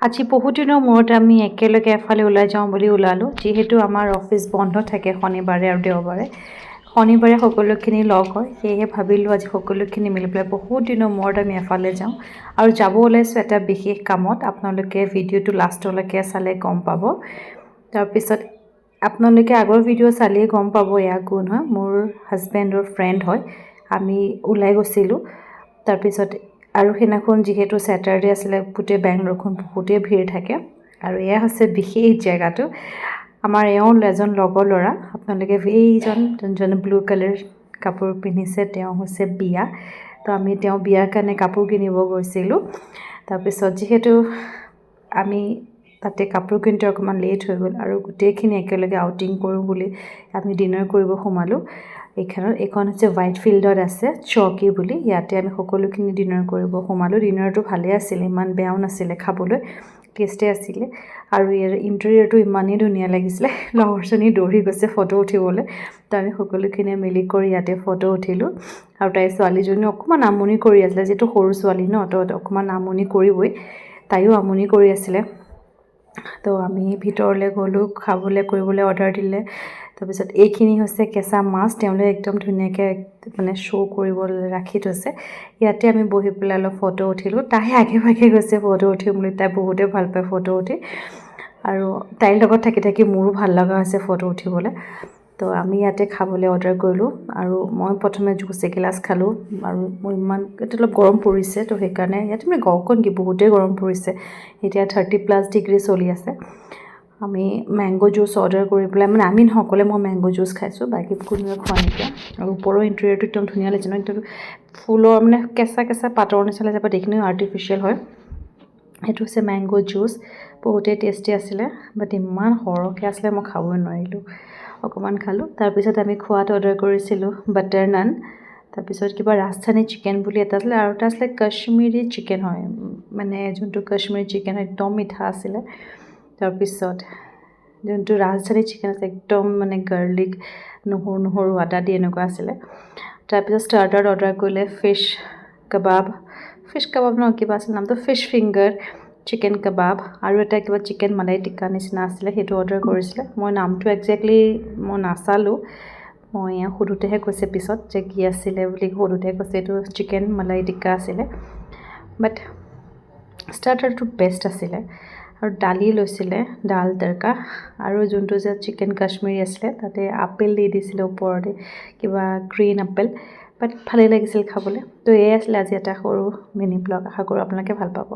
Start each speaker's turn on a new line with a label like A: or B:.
A: আজি বহুত দিনৰ মূৰত আমি একেলগে এফালে ওলাই যাওঁ বুলি ওলালোঁ যিহেতু আমাৰ অফিচ বন্ধ থাকে শনিবাৰে আৰু দেওবাৰে শনিবাৰে সকলোখিনি লগ হয় সেয়েহে ভাবিলোঁ আজি সকলোখিনি মিলি পেলাই বহুত দিনৰ মূৰত আমি এফালে যাওঁ আৰু যাব ওলাইছোঁ এটা বিশেষ কামত আপোনালোকে ভিডিঅ'টো লাষ্টলৈকে চালে গম পাব তাৰপিছত আপোনালোকে আগৰ ভিডিঅ' চালেই গম পাব এয়া কোন হয় মোৰ হাজবেণ্ডৰ ফ্ৰেণ্ড হয় আমি ওলাই গৈছিলোঁ তাৰপিছত আৰু সেইদিনাখন যিহেতু ছেটাৰডে আছিলে গোটেই বেংগলোৰখন বহুতেই ভিৰ থাকে আৰু এয়া হৈছে বিশেষ জেগাটো আমাৰ এওঁ এজন লগৰ ল'ৰা আপোনালোকে এইজন যোনজনে ব্লু কালাৰ কাপোৰ পিন্ধিছে তেওঁ হৈছে বিয়া তো আমি তেওঁ বিয়াৰ কাৰণে কাপোৰ কিনিব গৈছিলোঁ তাৰপিছত যিহেতু আমি তাতে কাপোৰ কিনোতে অকণমান লেট হৈ গ'ল আৰু গোটেইখিনি একেলগে আউটিং কৰোঁ বুলি আমি ডিনাৰ কৰিব সোমালোঁ এইখন হৈছে হোৱাইট ফিল্ডত আছে চৌকি বুলি ইয়াতে আমি সকলোখিনি ডিনাৰ কৰিব সোমালোঁ ডিনাৰটো ভালেই আছিলে ইমান বেয়াও নাছিলে খাবলৈ টেষ্টি আছিলে আৰু ইয়াৰ ইণ্টেৰিয়ৰটো ইমানেই ধুনীয়া লাগিছিলে লগৰজনী দৌৰি গৈছে ফটো উঠিবলৈ তো আমি সকলোখিনিয়ে মিলি কৰি ইয়াতে ফটো উঠিলোঁ আৰু তাইৰ ছোৱালীজনী অকণমান আমনি কৰি আছিলে যিহেতু সৰু ছোৱালী ন তো অকণমান আমনি কৰিবই তাইও আমনি কৰি আছিলে তো আমি ভিতৰলৈ গ'লোঁ খাবলৈ কৰিবলৈ অৰ্ডাৰ দিলে তাৰপিছত এইখিনি হৈছে কেঁচা মাছ তেওঁলোকে একদম ধুনীয়াকৈ মানে শ্ব' কৰিবলৈ ৰাখি থৈছে ইয়াতে আমি বহি পেলাই অলপ ফটো উঠিলোঁ তাই আগে ভাগে গৈছে ফটো উঠিম বুলি তাই বহুতে ভাল পায় ফটো উঠি আৰু তাইৰ লগত থাকি থাকি মোৰো ভাল লগা হৈছে ফটো উঠিবলৈ তো আমি ইয়াতে খাবলৈ অৰ্ডাৰ কৰিলোঁ আৰু মই প্ৰথমে জুচ এগিলাচ খালোঁ আৰু মোৰ ইমান এতিয়া অলপ গৰম পৰিছে তো সেইকাৰণে ইয়াতে মানে গৰমখন কি বহুতেই গৰম পৰিছে এতিয়া 30+ ডিগ্ৰী চলি আছে আমি মেংগো জুচ অৰ্ডাৰ কৰি পেলাই মানে আমি সকলোৱে মই মেংগো জুচ খাইছোঁ বাকী কোনোৱে খোৱা নাইকিয়া আৰু ওপৰৰ ইণ্টেৰিয়ৰটো একদম ধুনীয়া লাগিছে ন একদম ফুলৰ মানে কেঁচা কেঁচা পাতৰ নিচিনা লাগিছে বা দেখিলেও আৰ্টিফিচিয়েল হয় এইটো হৈছে মেংগো জুচ বহুতেই টেষ্টি আছিলে বাট ইমান সৰহকৈ আছিলে মই খাবই নোৱাৰিলোঁ অকণমান খালোঁ তাৰপিছত আমি খোৱাত অৰ্ডাৰ কৰিছিলোঁ বাটাৰ নান তাৰপিছত কিবা ৰাজধানী চিকেন বুলি এটা আছিলে আৰু এটা আছিলে কাশ্মীৰী চিকেন হয় মানে যোনটো কাশ্মীৰী চিকেন হয় একদম মিঠা আছিলে তাৰপিছত যোনটো ৰাজধানী চিকেন আছে একদম মানে গাৰ্লিক নহৰু আদা দি এনেকুৱা আছিলে তাৰপিছত ষ্টাৰ্টাৰত অৰ্ডাৰ কৰিলে ফিছ কাবাব নহয় কিবা আছিল নামটো ফিছ ফিংগাৰ চিকেন কাবাব আৰু এটা কিবা চিকেন মালাই টিক্কা নিচিনা আছিলে সেইটো অৰ্ডাৰ কৰিছিলে মই নামটো একজেক্টলি মই নাচালোঁ মই সোধোতেহে কৈছে পিছত যে কি আছিলে বুলি সোধোতে কৈছে এইটো চিকেন মালাই টিক্কা আছিলে বাট ষ্টাৰ্টাৰটো বেষ্ট আছিলে আৰু দালি লৈছিলে ডাল তড়কা আৰু যোনটো যে চিকেন কাশ্মীৰী আছিলে তাতে আপেল দি দিছিলে ওপৰতে কিবা গ্ৰীণ আপেল বাট ভালেই লাগিছিল খাবলৈ তো এয়াই আছিলে আজি এটা সৰু মিনি ব্লগ আশা কৰোঁ আপোনালোকে ভাল পাব